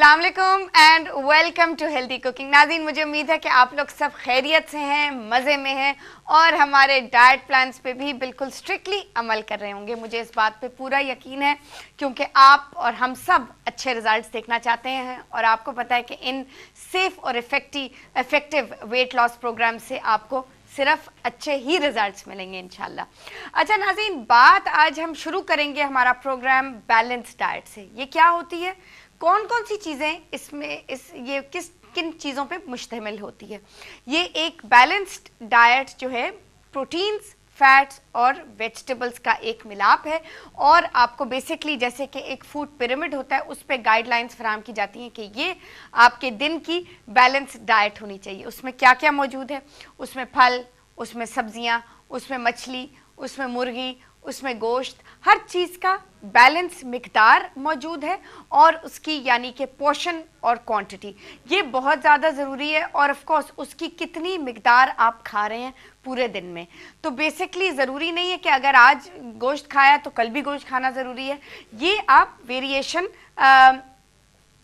अस्सलाम वालेकुम and welcome to healthy cooking. नाज़रीन, मुझे उम्मीद है कि आप लोग सब खैरियत से हैं, मज़े में हैं और हमारे डाइट प्लान्स पे भी बिल्कुल स्ट्रिक्टली अमल कर रहे होंगे। मुझे इस बात पे पूरा यकीन है क्योंकि आप और हम सब अच्छे रिजल्ट्स देखना चाहते हैं और आपको पता है कि इन सेफ और इफ़ेक्टिव वेट लॉस प्रोग्राम से आपको सिर्फ अच्छे ही रिजल्ट्स मिलेंगे इंशाल्लाह। अच्छा नाज़रीन, बात आज हम शुरू करेंगे हमारा प्रोग्राम बैलेंस डाइट से। ये क्या होती है, कौन कौन सी चीज़ें इसमें ये किन चीज़ों पे मुश्तमिल होती है। ये एक बैलेंस्ड डाइट जो है प्रोटीन्स, फैट्स और वेजिटेबल्स का एक मिलाप है और आपको बेसिकली जैसे कि एक फूड पिरामिड होता है उस पर गाइडलाइंस फराहम की जाती हैं कि ये आपके दिन की बैलेंस डाइट होनी चाहिए। उसमें क्या क्या मौजूद है, उसमें फल, उसमें सब्जियां, उसमें मछली, उसमें मुर्गी, उसमें गोश्त, हर चीज़ का बैलेंस मिकदार मौजूद है और उसकी यानी कि पोर्शन और क्वांटिटी ये बहुत ज़्यादा ज़रूरी है और ऑफ कोर्स उसकी कितनी मिकदार आप खा रहे हैं पूरे दिन में। तो बेसिकली ज़रूरी नहीं है कि अगर आज गोश्त खाया तो कल भी गोश्त खाना ज़रूरी है। ये आप वेरिएशन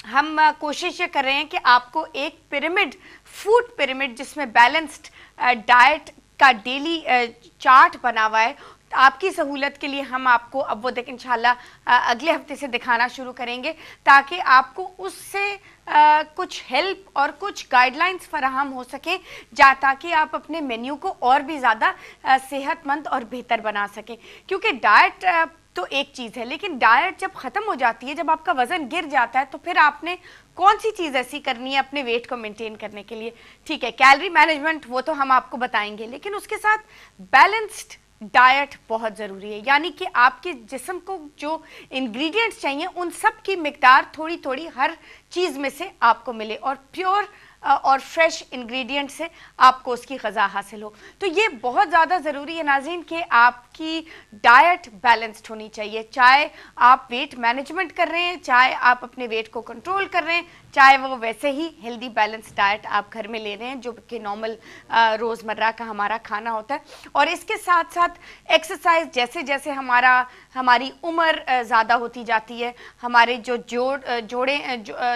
हम कोशिश ये कर रहे हैं कि आपको एक पिरामिड, फूड पिरामिड जिसमें बैलेंस्ड डाइट का डेली चार्ट बना हुआ है, आपकी सहूलत के लिए हम आपको अब वो देख इंशाल्लाह अगले हफ्ते से दिखाना शुरू करेंगे ताकि आपको उससे कुछ हेल्प और कुछ गाइडलाइंस फराहम हो सके ताकि आप अपने मेन्यू को और भी ज़्यादा सेहतमंद और बेहतर बना सकें। क्योंकि डाइट तो एक चीज़ है, लेकिन डाइट जब ख़त्म हो जाती है, जब आपका वज़न गिर जाता है, तो फिर आपने कौन सी चीज़ ऐसी करनी है अपने वेट को मेंटेन करने के लिए। ठीक है, कैलोरी मैनेजमेंट वो तो हम आपको बताएंगे, लेकिन उसके साथ बैलेंस्ड डाइट बहुत ज़रूरी है। यानी कि आपके जिस्म को जो इंग्रेडिएंट्स चाहिए उन सब की मिकदार थोड़ी थोड़ी हर चीज़ में से आपको मिले और प्योर और फ्रेश इंग्रेडिएंट से आपको उसकी ग़ज़ा हासिल हो। तो ये बहुत ज़्यादा ज़रूरी है नाज़रीन कि आपकी डाइट बैलेंस्ड होनी चाहिए। चाहे आप वेट मैनेजमेंट कर रहे हैं, चाहे आप अपने वेट को कंट्रोल कर रहे हैं, चाहे वो वैसे ही हेल्दी बैलेंस डाइट आप घर में ले रहे हैं जो कि नॉर्मल रोज़मर्रा का हमारा खाना होता है। और इसके साथ साथ एक्सरसाइज, जैसे जैसे हमारी उम्र ज़्यादा होती जाती है, हमारे जो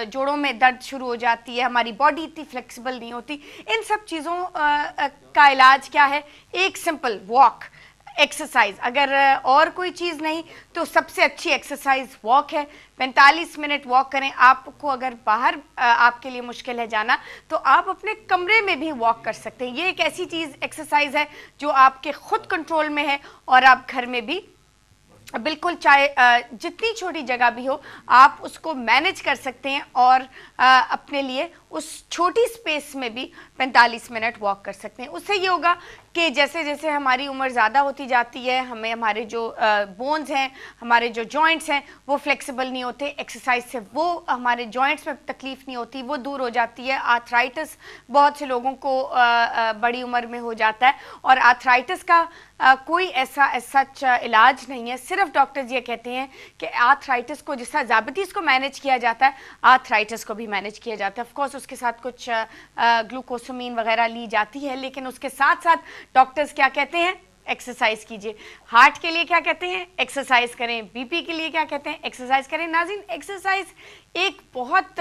जोड़ों में दर्द शुरू हो जाती है, हमारी बॉडी इतनी फ्लेक्सिबल नहीं होती, इन सब चीज़ों का इलाज क्या है? एक सिंपल वॉक एक्सरसाइज। अगर और कोई चीज़ नहीं तो सबसे अच्छी एक्सरसाइज वॉक है। 45 मिनट वॉक करें। आपको अगर बाहर आपके लिए मुश्किल है जाना तो आप अपने कमरे में भी वॉक कर सकते हैं। ये एक ऐसी चीज़ एक्सरसाइज है जो आपके खुद कंट्रोल में है और आप घर में भी बिल्कुल, चाहे जितनी छोटी जगह भी हो, आप उसको मैनेज कर सकते हैं और अपने लिए उस छोटी स्पेस में भी 45 मिनट वॉक कर सकते हैं। उससे ये होगा कि जैसे जैसे हमारी उम्र ज़्यादा होती जाती है, हमें हमारे जो बोन्स हैं, हमारे जो जॉइंट्स हैं वो फ्लेक्सिबल नहीं होते। एक्सरसाइज से वो हमारे जॉइंट्स में तकलीफ़ नहीं होती, वो दूर हो जाती है। आर्थराइटिस बहुत से लोगों को बड़ी उम्र में हो जाता है और आर्थराइटिस का कोई ऐसा सच इलाज नहीं है। सिर्फ डॉक्टर्स ये कहते हैं कि आर्थराइटिस को, जिस तरह डायबिटीज़ को मैनेज किया जाता है, आर्थराइटिस को भी मैनेज किया जाता है। ऑफ कोर्स उसके साथ कुछ ग्लूकोसामीन वगैरह ली जाती है, लेकिन उसके साथ साथ डॉक्टर्स क्या कहते हैं? एक्सरसाइज कीजिए। हार्ट के लिए क्या कहते हैं? एक्सरसाइज करें। बीपी के लिए क्या कहते हैं? एक्सरसाइज करें। नाज़रीन, एक्सरसाइज एक बहुत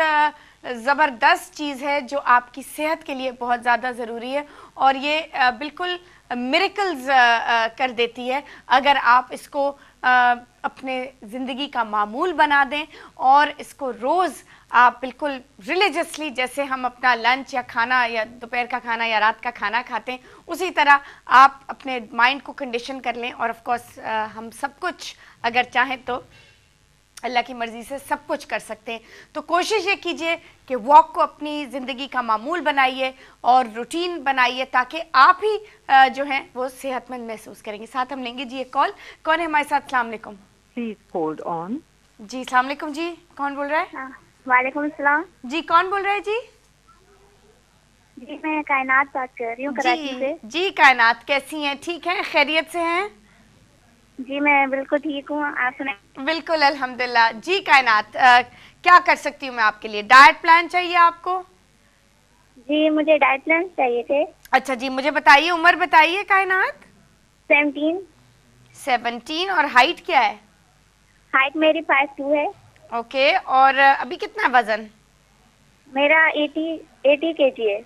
ज़बरदस्त चीज़ है जो आपकी सेहत के लिए बहुत ज़्यादा ज़रूरी है और ये बिल्कुल मिरेकल्स कर देती है अगर आप इसको अपने ज़िंदगी का मामूल बना दें और इसको रोज़ आप बिल्कुल रिलीजियसली, जैसे हम अपना लंच या खाना या दोपहर का खाना या रात का खाना खाते हैं, उसी तरह आप अपने माइंड को कंडीशन कर लें। और ऑफ कोर्स हम सब कुछ अगर चाहें तो अल्लाह की मर्ज़ी से सब कुछ कर सकते हैं। तो कोशिश ये कीजिए कि वॉक को अपनी ज़िंदगी का मामूल बनाइए और रूटीन बनाइए ताकि आप ही जो हैं वो सेहतमंद महसूस करेंगे। साथ हम लेंगे जी एक कॉल। कौन है हमारे साथ? अस्सलाम वालेकुम। Please hold on. जी अस्सलाम वालेकुम जी, कौन बोल रहा है? वालेकुम अस्सलाम जी, कौन बोल रहा है जी? जी मैं कायनात बात कर रही हूँ कराची से। जी कायनात, कैसी हैं? ठीक हैं, खैरियत से हैं? जी मैं बिल्कुल ठीक हूँ, आप सुनाए? बिल्कुल अल्हम्दुलिल्लाह। जी कायनात, क्या कर सकती हूँ मैं आपके लिए? डाइट प्लान चाहिए आपको? जी मुझे डाइट प्लान चाहिए थे। अच्छा जी, मुझे बताइए, उम्र बताइए कायनात। 17 और हाइट क्या है? हाइट मेरी 5'2" है। ओके, और अभी कितना है वजन? मेरा 80 केजी है।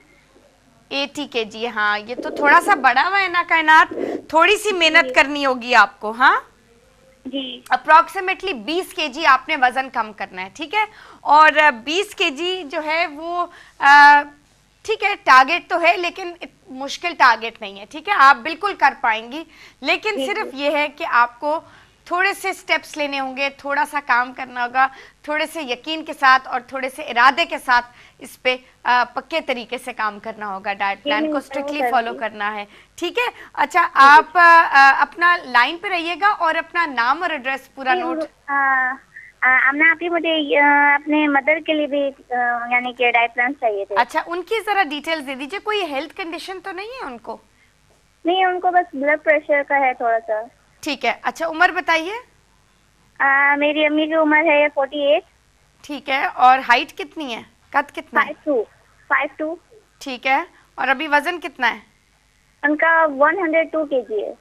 80 kg, हाँ ये तो थोड़ा सा बढ़ा हुआ है ना कायनात, थोड़ी सी मेहनत करनी होगी आपको। हाँ, जी अप्रोक्सीमेटली 20 kg आपने वजन कम करना है, ठीक है। और 20 kg जो है वो ठीक है, टारगेट तो है लेकिन मुश्किल टारगेट नहीं है, ठीक है, आप बिल्कुल कर पाएंगी। लेकिन सिर्फ ये है कि आपको थोड़े से स्टेप्स लेने होंगे, थोड़ा सा काम करना होगा, थोड़े से यकीन के साथ और थोड़े से इरादे के साथ इस पे पक्के तरीके से काम करना होगा। डाइट प्लान को स्ट्रिक्टली फॉलो करना है, ठीक है। अच्छा, आप अपना लाइन पे रहिएगा और अपना नाम और एड्रेस पूरा नोट। आमना आप ही, मुझे अपने मदर के लिए भी यानी कि डाइट प्लान चाहिए थे। अच्छा, उनकी जरा डिटेल्स दे दीजिए, कोई हेल्थ कंडीशन तो नहीं है उनको? नहीं, उनको बस ब्लड प्रेशर का है थोड़ा सा। ठीक है। अच्छा, उम्र बताइए। मेरी अम्मी की उम्र है 48। ठीक है, और हाइट कितनी है, कद कितना है? 5'2". ठीक है, और अभी वजन कितना है? उनका 102 केजी है।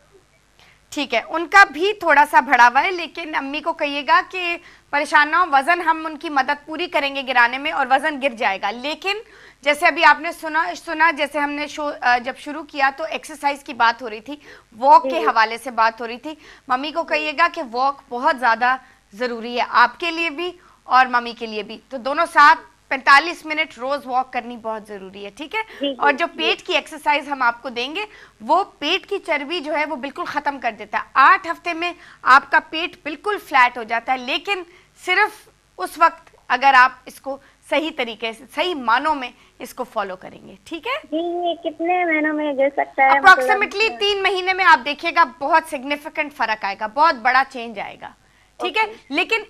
ठीक है, उनका भी थोड़ा सा बढ़ा हुआ है, लेकिन अम्मी को कहिएगा कि परेशान ना हो, वजन हम उनकी मदद पूरी करेंगे गिराने में और वजन गिर जाएगा। लेकिन जैसे अभी आपने सुना जैसे हमने शो जब शुरू किया तो एक्सरसाइज की बात हो रही थी, वॉक के हवाले से बात हो रही थी। मम्मी को कहिएगा कि वॉक बहुत ज़्यादा ज़रूरी है आपके लिए भी और मम्मी के लिए भी, तो दोनों साथ 45 मिनट रोज वॉक करनी बहुत जरूरी है, ठीक है। और जो पेट की एक्सरसाइज हम आपको देंगे वो पेट की चर्बी जो है वो बिल्कुल खत्म कर देता है। 8 हफ्ते में आपका पेट बिल्कुल फ्लैट हो जाता है, लेकिन सिर्फ उस वक्त अगर आप इसको सही तरीके से, सही मानों में इसको फॉलो करेंगे, ठीक है। जी, ये कितने महीनों में गिर सकता है? अप्रोक्सीमेटली 3 महीने में आप देखिएगा बहुत सिग्निफिकेंट फर्क आएगा, बहुत बड़ा चेंज आएगा, ठीक है। लेकिन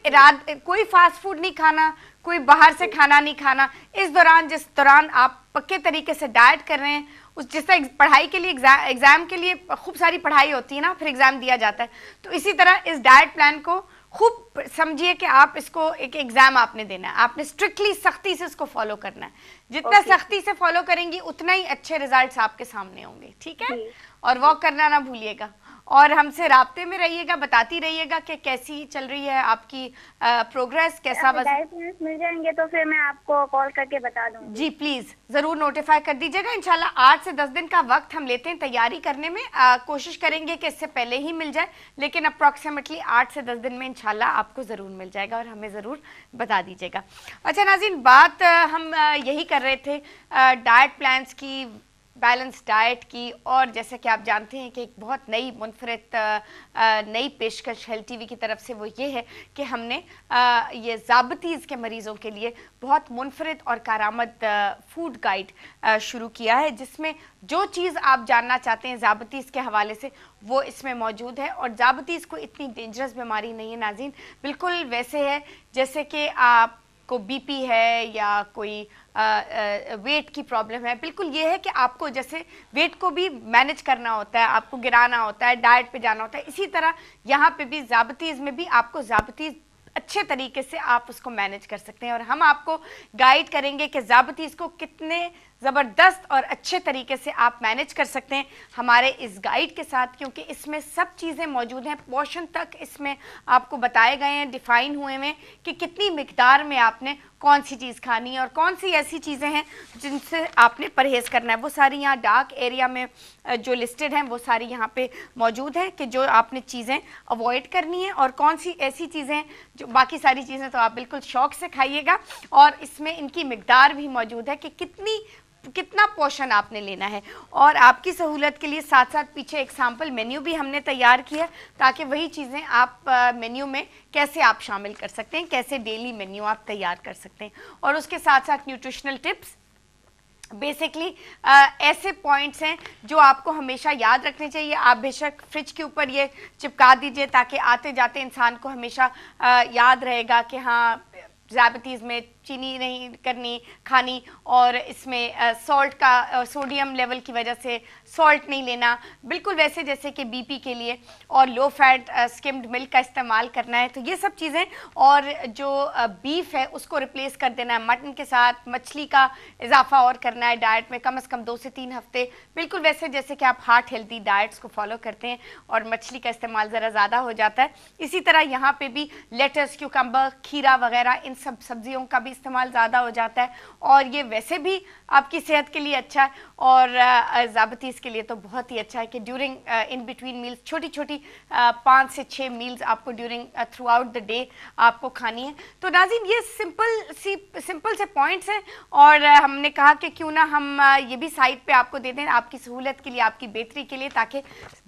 कोई फास्ट फूड नहीं खाना, कोई बाहर से खाना नहीं खाना। इस दौरान, जिस दौरान आप पक्के तरीके से डाइट कर रहे हैं, उस जिस तरह पढ़ाई के लिए एग्जाम के लिए खूब सारी पढ़ाई होती है ना, फिर एग्जाम दिया जाता है, तो इसी तरह इस डाइट प्लान को खूब समझिए कि आप इसको एक एग्जाम आपने देना है, आपने स्ट्रिक्टली सख्ती से इसको फॉलो करना है। जितना सख्ती से फॉलो करेंगी उतना ही अच्छे रिजल्ट्स आपके सामने होंगे, ठीक है। और वॉक करना ना भूलिएगा और हमसे राब्ते में रहिएगा, बताती रहिएगा कि कैसी चल रही है आपकी प्रोग्रेस, कैसा डाइट मिल जाएंगे तो फिर मैं आपको कॉल करके बता दूंगी। जी प्लीज जरूर नोटिफाई कर दीजिएगा। इंशाल्लाह 8 से 10 दिन का वक्त हम लेते हैं तैयारी करने में, कोशिश करेंगे कि इससे पहले ही मिल जाए, लेकिन अप्रॉक्सीमेटली 8 से 10 दिन में इंशाल्लाह आपको जरूर मिल जाएगा और हमें जरूर बता दीजिएगा। अच्छा नाज़रीन, बात हम यही कर रहे थे डाइट प्लान्स की, बैलेंस डाइट की, और जैसे कि आप जानते हैं कि एक बहुत नई मुनफरद नई पेशकश हेल्थ टीवी की तरफ से वो ये है कि हमने ये ज़ाबतीज़ के मरीज़ों के लिए बहुत मुनफरद और कारामद फूड गाइड शुरू किया है, जिसमें जो चीज़ आप जानना चाहते हैं ज़ाबतीज़ के हवाले से वो इसमें मौजूद है। और ज़ाबतीज़ को इतनी डेंजरस बीमारी नहीं है नाज़रीन, बिल्कुल वैसे है जैसे कि आप को बीपी है या कोई वेट की प्रॉब्लम है। बिल्कुल ये है कि आपको जैसे वेट को भी मैनेज करना होता है, आपको गिराना होता है, डाइट पे जाना होता है, इसी तरह यहाँ पे भी ज़ाबतीज़ में भी आपको ज़ाबतीज़ अच्छे तरीके से आप उसको मैनेज कर सकते हैं। और हम आपको गाइड करेंगे कि ज़ाबतीज़ को कितने ज़बरदस्त और अच्छे तरीके से आप मैनेज कर सकते हैं हमारे इस गाइड के साथ, क्योंकि इसमें सब चीज़ें मौजूद हैं, पोर्शन तक इसमें आपको बताए गए हैं, डिफ़ाइन हुए हैं कि कितनी मिकदार में आपने कौन सी चीज़ खानी है और कौन सी ऐसी चीज़ें हैं जिनसे आपने परहेज़ करना है। वो सारी यहाँ डार्क एरिया में जो लिस्टेड हैं वो सारी यहाँ पे मौजूद हैं कि जो आपने चीज़ें अवॉइड करनी है और कौन सी ऐसी चीज़ें जो, बाकी सारी चीज़ें तो आप बिल्कुल शौक़ से खाइएगा। और इसमें इनकी मिकदार भी मौजूद है कि कितना पोर्शन आपने लेना है। और आपकी सहूलत के लिए साथ साथ पीछे एक सैम्पल मेन्यू भी हमने तैयार किया ताकि वही चीज़ें आप मेन्यू में कैसे आप शामिल कर सकते हैं, कैसे डेली मेन्यू आप तैयार कर सकते हैं। और उसके साथ साथ न्यूट्रिशनल टिप्स, बेसिकली ऐसे पॉइंट्स हैं जो आपको हमेशा याद रखने चाहिए। आप बेशक फ्रिज के ऊपर ये चिपका दीजिए ताकि आते जाते इंसान को हमेशा याद रहेगा कि हाँ ज़ाबतीज़ में चीनी नहीं करनी खानी, और इसमें सॉल्ट का सोडियम लेवल की वजह से सॉल्ट नहीं लेना, बिल्कुल वैसे जैसे कि बीपी के लिए, और लो फैट स्किम्ड मिल्क का इस्तेमाल करना है। तो ये सब चीज़ें, और जो बीफ है उसको रिप्लेस कर देना है मटन के साथ, मछली का इजाफा और करना है डाइट में कम से कम 2 से 3 हफ्ते, बिल्कुल वैसे जैसे कि आप हार्ट हेल्दी डाइट्स को फॉलो करते हैं और मछली का इस्तेमाल ज़रा ज़्यादा हो जाता है। इसी तरह यहाँ पर भी लेटस, क्यूकम्बर, खीरा वगैरह, इन सब सब्जियों का भी इस्तेमाल ज़्यादा हो जाता है, और ये वैसे भी आपकी सेहत के लिए अच्छा है, और ज़ाबतीज़ के लिए तो बहुत ही अच्छा है कि ड्यूरिंग इन बिटवीन मील्स छोटी छोटी 5 से 6 मील्स आपको during through out the day आपको खानी है। तो नाज़रीन, ये सिंपल से पॉइंट्स हैं, और हमने कहा कि क्यों ना हम ये भी साइट पे आपको दे दें आपकी सहूलत के लिए, आपकी बेहतरी के लिए, ताकि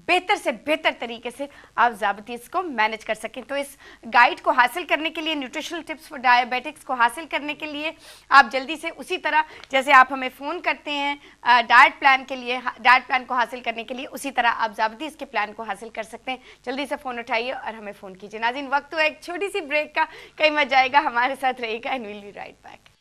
बेहतर से बेहतर तरीके से आप ज़ाबतीज़ को मैनेज कर सकें। तो इस गाइड को हासिल करने के लिए, न्यूट्रिशनल टिप्स फॉर डायबिटिक्स को हासिल करने के लिए, आप जल्दी से उसी तरह जैसे आप हमें फ़ोन करते हैं डाइट प्लान के लिए, डाइट प्लान को हासिल करने के लिए, उसी तरह आप ज़ाबतीज़ के प्लान को हासिल कर सकते हैं। जल्दी से फ़ोन उठाइए और हमें फ़ोन कीजिए। नाज़रीन, वक्त हुआ एक छोटी सी ब्रेक का, कहीं मत जाएगा, हमारे साथ रहेगा and will be right back.